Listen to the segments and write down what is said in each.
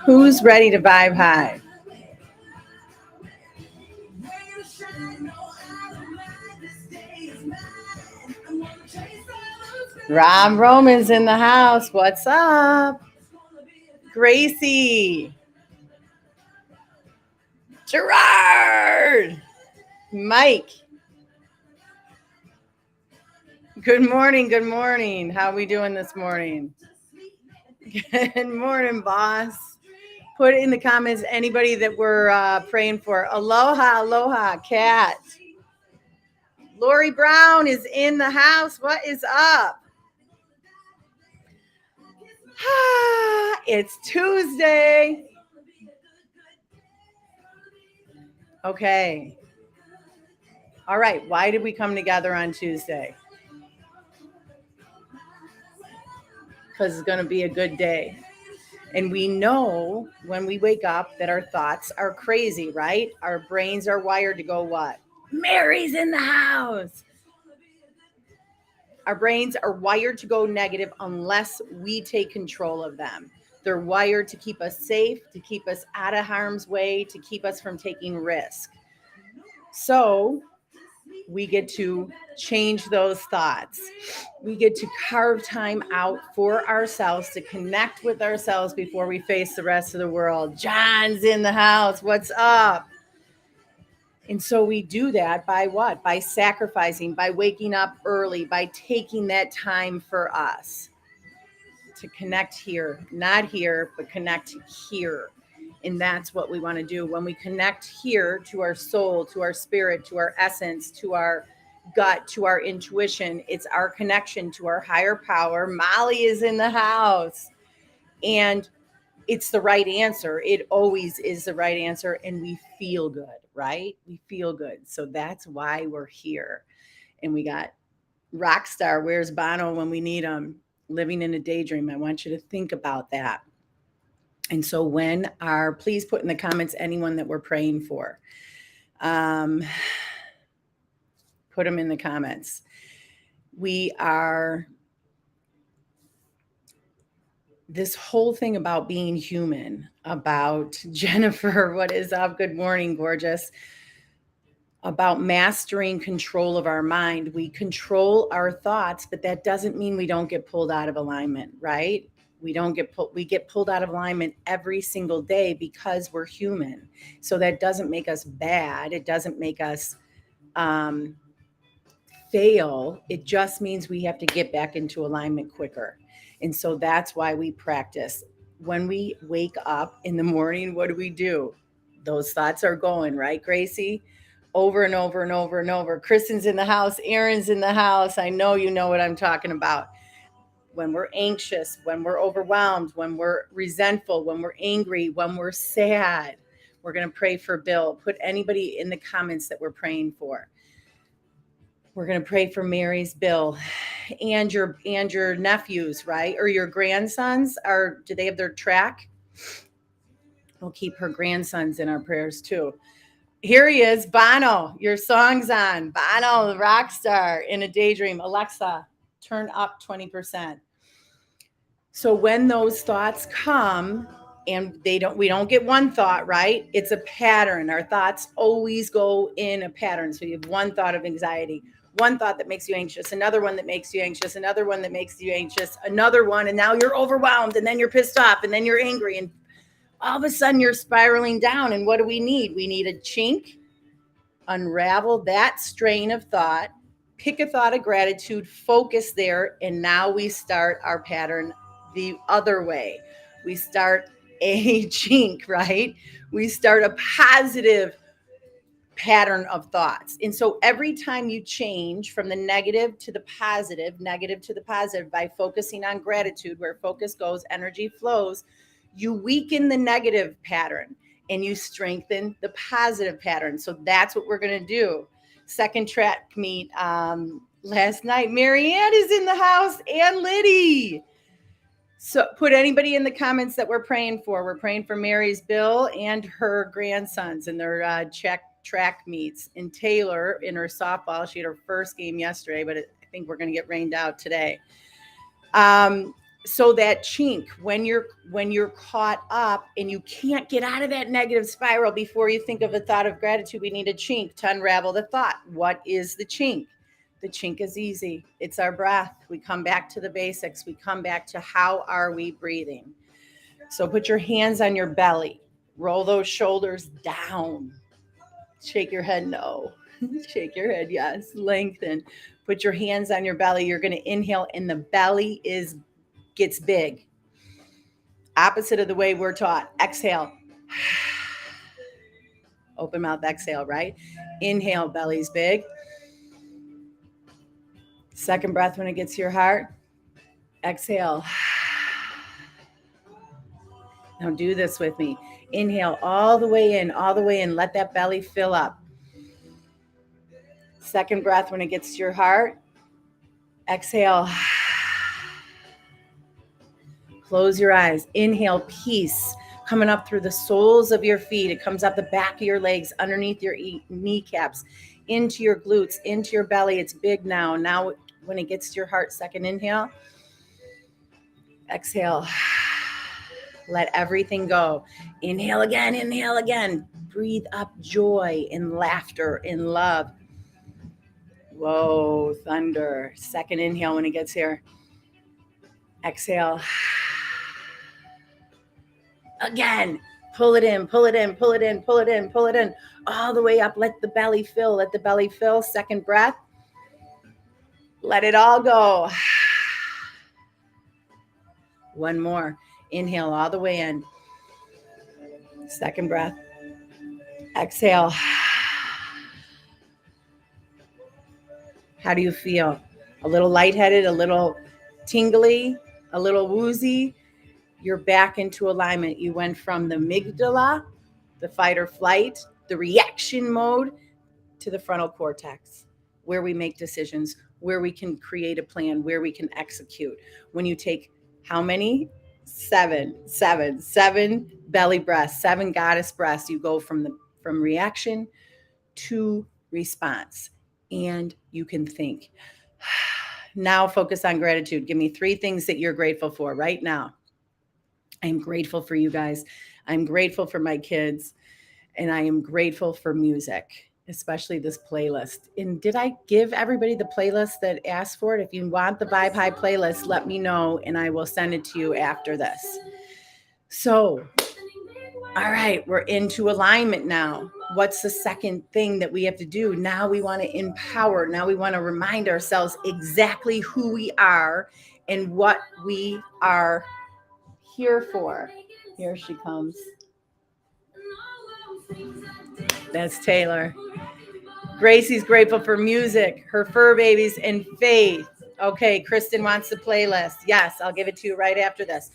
Who's ready to vibe high? Rob Roman's in the house. What's up? Gracie. Gerard. Mike. Good morning. Good morning. How we doing this morning? Good morning, boss. Put in the comments anybody that we're praying for. Aloha, aloha, cat. Lori Brown is in the house. What is up? It's Tuesday. Okay. All right. Why did we come together on Tuesday? Because it's going to be a good day. And we know when we wake up that our thoughts are crazy, right? Our brains are wired to go what? Mary's in the house. Our brains are wired to go negative unless we take control of them. They're wired to keep us safe, to keep us out of harm's way, to keep us from taking risk. So we get to change those thoughts. We get to carve time out for ourselves to connect with ourselves before we face the rest of the world. John's in the house. What's up? And so we do that by what? By sacrificing, by waking up early, by taking that time for us to connect here, not here, but connect here. And that's what we want to do. When we connect here to our soul, to our spirit, to our essence, to our gut, to our intuition, it's our connection to our higher power. Molly is in the house. And it's the right answer. It always is the right answer. And we feel good, right? We feel good. So that's why we're here. And we got Rockstar, where's Bono when we need him? Living in a daydream. I want you to think about that. And so please put in the comments anyone that we're praying for. Put them in the comments. This whole thing about being human, about Jennifer, what is up? Good morning, gorgeous. About mastering control of our mind. We control our thoughts, but that doesn't mean we don't get pulled out of alignment, right? We get pulled out of alignment every single day because we're human. So that doesn't make us bad. It doesn't make us fail. It just means we have to get back into alignment quicker. And so that's why we practice. When we wake up in the morning, what do? Those thoughts are going, right, Gracie? Over and over and over and over. Kristen's in the house. Aaron's in the house. I know you know what I'm talking about. When we're anxious, when we're overwhelmed, when we're resentful, when we're angry, when we're sad, we're going to pray for Bill. Put anybody in the comments that we're praying for. We're going to pray for Mary's Bill and your nephews, right? Or your grandsons. Do they have their track? We'll keep her grandsons in our prayers too. Here he is, Bono. Your song's on. Bono, the rock star in a daydream. Alexa, turn up 20%. So when those thoughts come, and we don't get one thought, right? It's a pattern. Our thoughts always go in a pattern. So you have one thought of anxiety, one thought that makes you anxious, another one that makes you anxious, another one that makes you anxious, another one, and now you're overwhelmed, and then you're pissed off, and then you're angry, and all of a sudden you're spiraling down. And what do we need? We need a chink, unravel that strain of thought, pick a thought of gratitude, focus there, and now we start our pattern the other way. We start a chink, right? We start a positive pattern of thoughts. And so every time you change from the negative to the positive by focusing on gratitude, where focus goes, energy flows, you weaken the negative pattern and you strengthen the positive pattern. So that's what we're going to do. Second track meet last night. Marianne is in the house and Liddy. So put anybody in the comments that we're praying for. We're praying for Mary's Bill and her grandsons and their track meets. And Taylor in her softball, she had her first game yesterday, but I think we're going to get rained out today. So that chink, when you're caught up and you can't get out of that negative spiral before you think of a thought of gratitude, we need a chink to unravel the thought. What is the chink? The chink is easy. It's our breath. We come back to the basics. We come back to how are we breathing? So put your hands on your belly. Roll those shoulders down. Shake your head no. Shake your head yes. Lengthen. Put your hands on your belly. You're going to inhale and the belly gets big. Opposite of the way we're taught. Exhale. Open mouth exhale, right? Inhale, belly's big. Second breath when it gets to your heart. Exhale. Now do this with me. Inhale all the way in, all the way in. Let that belly fill up. Second breath when it gets to your heart. Exhale. Close your eyes. Inhale, peace. Coming up through the soles of your feet. It comes up the back of your legs, underneath your kneecaps, into your glutes, into your belly. It's big now. Now when it gets to your heart, second inhale. Exhale. Let everything go. Inhale again, inhale again. Breathe up joy and laughter and love. Whoa, thunder. Second inhale when it gets here. Exhale. Again. Pull it in, pull it in, pull it in, pull it in, pull it in. All the way up. Let the belly fill. Let the belly fill. Second breath. Let it all go. One more. Inhale all the way in. Second breath. Exhale. How do you feel? A little lightheaded, a little tingly, a little woozy? You're back into alignment. You went from the amygdala, the fight or flight, the reaction mode, to the frontal cortex, where we make decisions, where we can create a plan, where we can execute. When you take how many? Seven belly breaths, 7 goddess breaths. You go from reaction to response, and you can think. Now focus on gratitude. Give me 3 things that you're grateful for right now. I'm grateful for you guys. I'm grateful for my kids, and I am grateful for music, especially this playlist. And did I give everybody the playlist that asked for it? If you want the Vibe High playlist, let me know and I will send it to you after this. So, all right, we're into alignment now. What's the second thing that we have to do? Now we want to empower. Now we want to remind ourselves exactly who we are and what we are here for. Here she comes. That's Taylor. Gracie's grateful for music, her fur babies, and faith. Okay, Kristen wants the playlist. Yes, I'll give it to you right after this.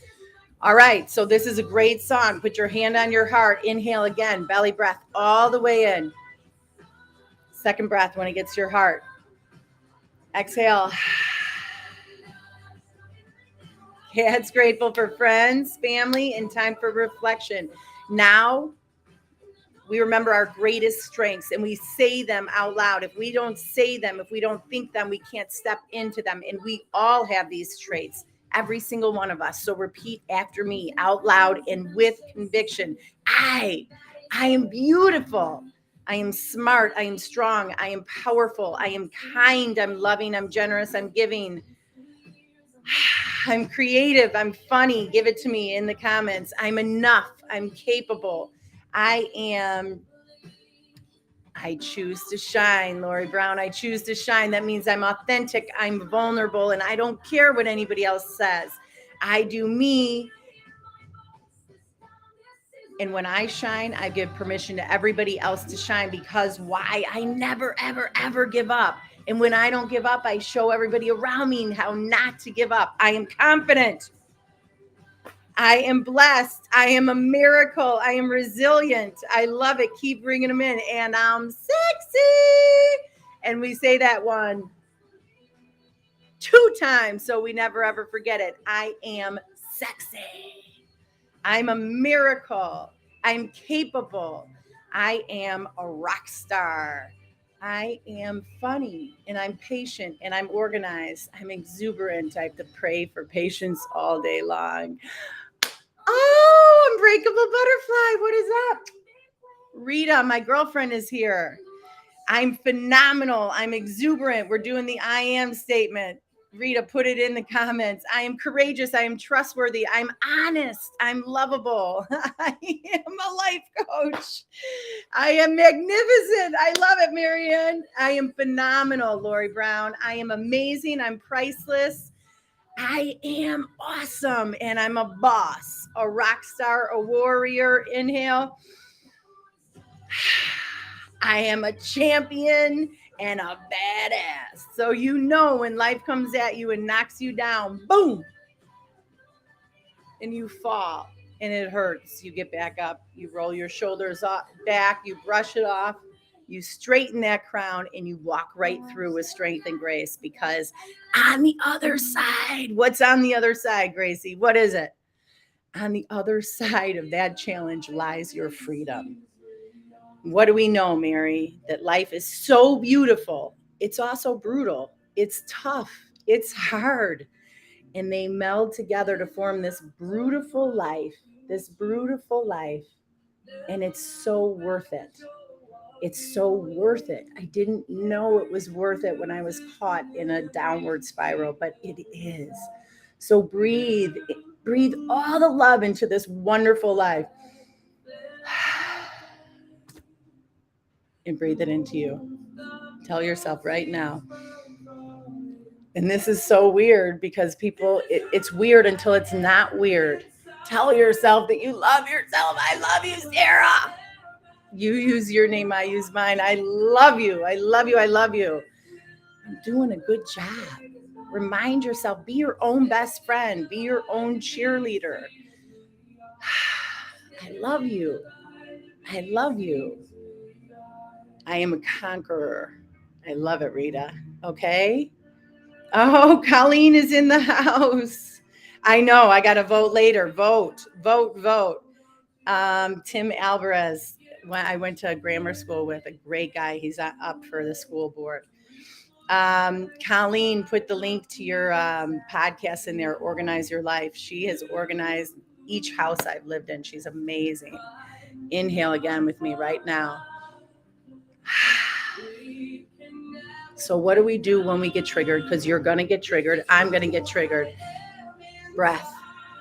All right, so this is a great song. Put your hand on your heart. Inhale again, belly breath all the way in. Second breath when it gets to your heart. Exhale. Dad's grateful for friends, family, and time for reflection. Now we remember our greatest strengths and we say them out loud. If we don't say them, if we don't think them, we can't step into them. And we all have these traits, every single one of us. So repeat after me out loud and with conviction. I am beautiful. I am smart. I am strong. I am powerful. I am kind. I'm loving. I'm generous. I'm giving. I'm creative. I'm funny. Give it to me in the comments. I'm enough. I'm capable. I choose to shine, Lori Brown. I choose to shine. That means I'm authentic. I'm vulnerable. And I don't care what anybody else says. I do me. And when I shine, I give permission to everybody else to shine, because why? I never, ever, ever give up. And when I don't give up, I show everybody around me how not to give up. I am confident. I am blessed. I am a miracle. I am resilient. I love it. Keep bringing them in. And I'm sexy. And we say that 2 times so we never, ever forget it. I am sexy. I'm a miracle. I'm capable. I am a rock star. I am funny and I'm patient and I'm organized. I'm exuberant. I have to pray for patience all day long. Oh, unbreakable butterfly. What is that? Rita, my girlfriend, is here. I'm phenomenal. I'm exuberant. We're doing the I am statement. Rita, put it in the comments. I am courageous. I am trustworthy. I'm honest. I'm lovable. I am a life coach. I am magnificent. I love it, Marianne. I am phenomenal, Lori Brown. I am amazing. I'm priceless. I am awesome. And I'm a boss, a rock star, a warrior. Inhale. I am a champion and a badass. So you know when life comes at you and knocks you down, boom, and you fall and it hurts. You get back up, you roll your shoulders back, you brush it off, you straighten that crown, and you walk right through with strength and grace. Because on the other side, what's on the other side, Gracie? What is it? On the other side of that challenge lies your freedom. What do we know, Mary? That life is so beautiful. It's also brutal. It's tough. It's hard. And they meld together to form this beautiful life, this beautiful life. And it's so worth it. It's so worth it. I didn't know it was worth it when I was caught in a downward spiral, but it is. So breathe all the love into this wonderful life. And breathe it into you. Tell yourself right now. And this is so weird because it's weird until it's not weird. Tell yourself that you love yourself. I love you, Sarah. You use your name, I use mine. I love you. I love you. I love you. I'm doing a good job. Remind yourself, be your own best friend, be your own cheerleader. I love you. I love you. I am a conqueror. I love it, Rita. Okay? Oh, Colleen is in the house. I know. I got to vote later. Vote. Tim Alvarez. I went to grammar school with a great guy. He's up for the school board. Colleen put the link to your podcast in there, Organize Your Life. She has organized each house I've lived in. She's amazing. Inhale again with me right now. So what do we do when we get triggered? Because you're going to get triggered. I'm going to get triggered. Breath.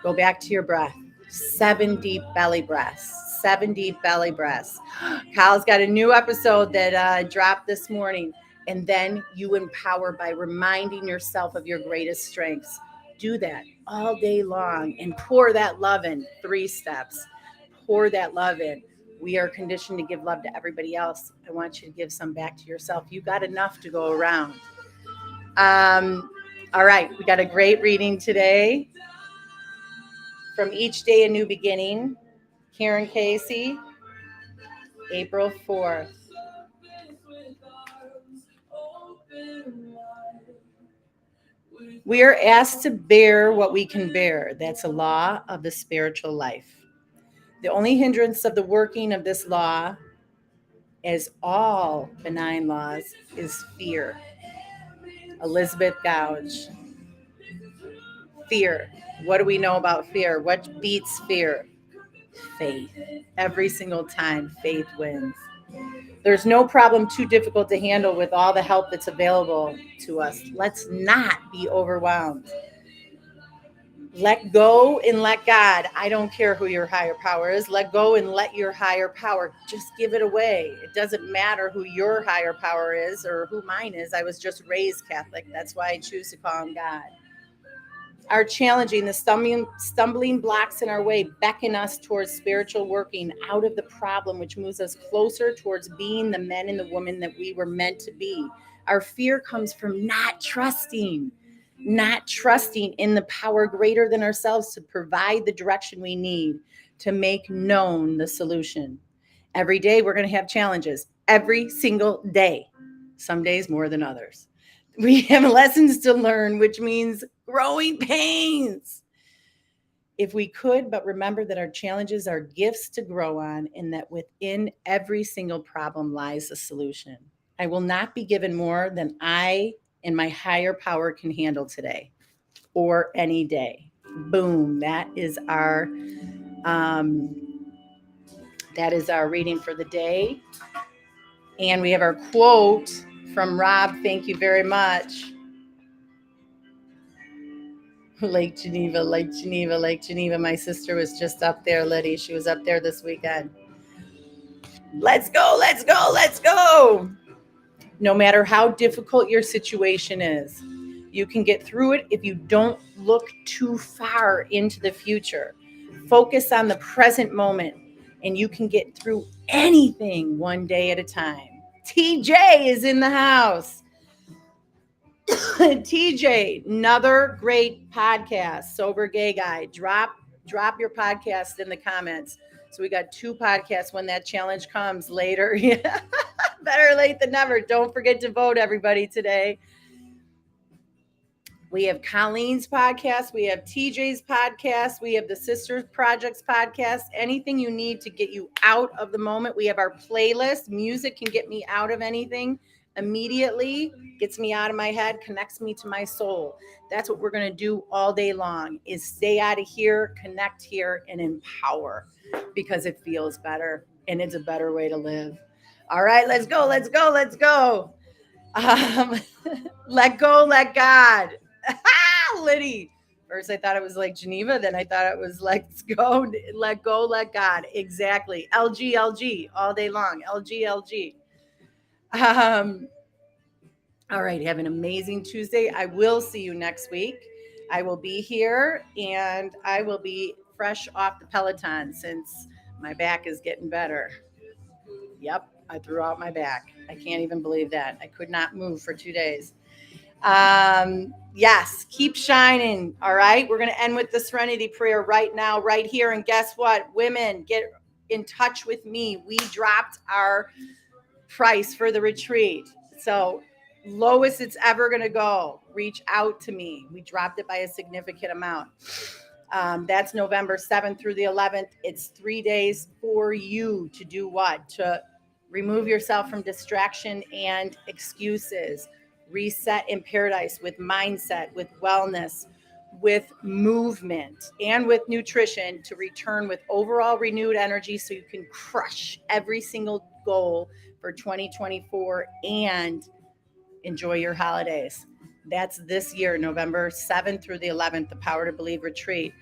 Go back to your breath. 7 deep belly breaths. 7 deep belly breaths. Kyle's got a new episode that dropped this morning. And then you empower by reminding yourself of your greatest strengths. Do that all day long and pour that love in. 3 steps. Pour that love in. We are conditioned to give love to everybody else. I want you to give some back to yourself. You got enough to go around. All right, we got a great reading today from Each Day a New Beginning. Karen Casey, April 4th. We are asked to bear what we can bear. That's a law of the spiritual life. The only hindrance of the working of this law, as all benign laws, is fear. Elizabeth Gouge. Fear. What do we know about fear? What beats fear? Faith. Every single time, faith wins. There's no problem too difficult to handle with all the help that's available to us. Let's not be overwhelmed. Let go and let God. I don't care who your higher power is. Let go and let your higher power. Just give it away. It doesn't matter who your higher power is or who mine is. I was just raised Catholic. That's why I choose to call him God. Are challenging, the stumbling blocks in our way beckon us towards spiritual working out of the problem, which moves us closer towards being the men and the women that we were meant to be. Our fear comes from not trusting in the power greater than ourselves to provide the direction we need to make known the solution. Every day we're going to have challenges, every single day, some days more than others. We have lessons to learn, which means growing pains. If we could but remember that our challenges are gifts to grow on and that within every single problem lies a solution. I will not be given more than I and my higher power can handle today or any day. Boom. Um, that is our reading for the day. And we have our quote from Rob. Thank you very much. Lake Geneva, Lake Geneva, Lake Geneva. My sister was just up there, Liddy. She was up there this weekend. Let's go, let's go, let's go. No matter how difficult your situation is, you can get through it if you don't look too far into the future. Focus on the present moment, and you can get through anything one day at a time. TJ is in the house. TJ, another great podcast, Sober Gay Guy. Drop your podcast in the comments. So we got 2 podcasts when that challenge comes later. Better late than never. Don't forget to vote, everybody, today. We have Colleen's podcast. We have TJ's podcast. We have the Sisters Projects podcast. Anything you need to get you out of the moment. We have our playlist. Music can get me out of anything immediately, gets me out of my head, connects me to my soul. That's what we're going to do all day long, is stay out of here, connect here, and empower, because it feels better and it's a better way to live. All right, let's go, let's go, let's go. Let go, let God. Liddy. First I thought it was like Geneva, then I thought it was let's go, let God. Exactly. LG, LG all day long. LG, LG. All right, have an amazing Tuesday. I will see you next week. I will be here and I will be fresh off the Peloton since my back is getting better. Yep, I threw out my back. I can't even believe that. I could not move for 2 days. Yes, keep shining. All right, we're going to end with the Serenity Prayer right now, right here. And guess what? Women, get in touch with me. We dropped our price for the retreat. So lowest it's ever going to go. Reach out to me. We dropped it by a significant amount. That's November 7th through the 11th. It's 3 days for you to do what? To remove yourself from distraction and excuses. Reset in paradise with mindset, with wellness, with movement, and with nutrition to return with overall renewed energy so you can crush every single goal for 2024 and enjoy your holidays. That's this year, November 7th through the 11th, the Power to Believe retreat.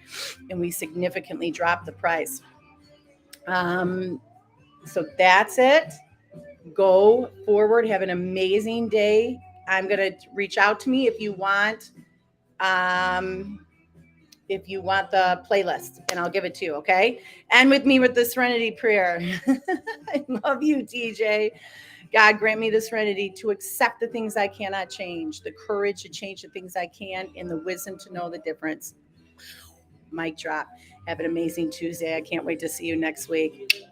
And we significantly dropped the price. So that's it. Go forward. Have an amazing day. I'm going to reach out to me if you want the playlist, and I'll give it to you, okay? And with me with the Serenity Prayer. I love you, TJ. God, grant me the serenity to accept the things I cannot change, the courage to change the things I can, and the wisdom to know the difference. Mic drop. Have an amazing Tuesday. I can't wait to see you next week.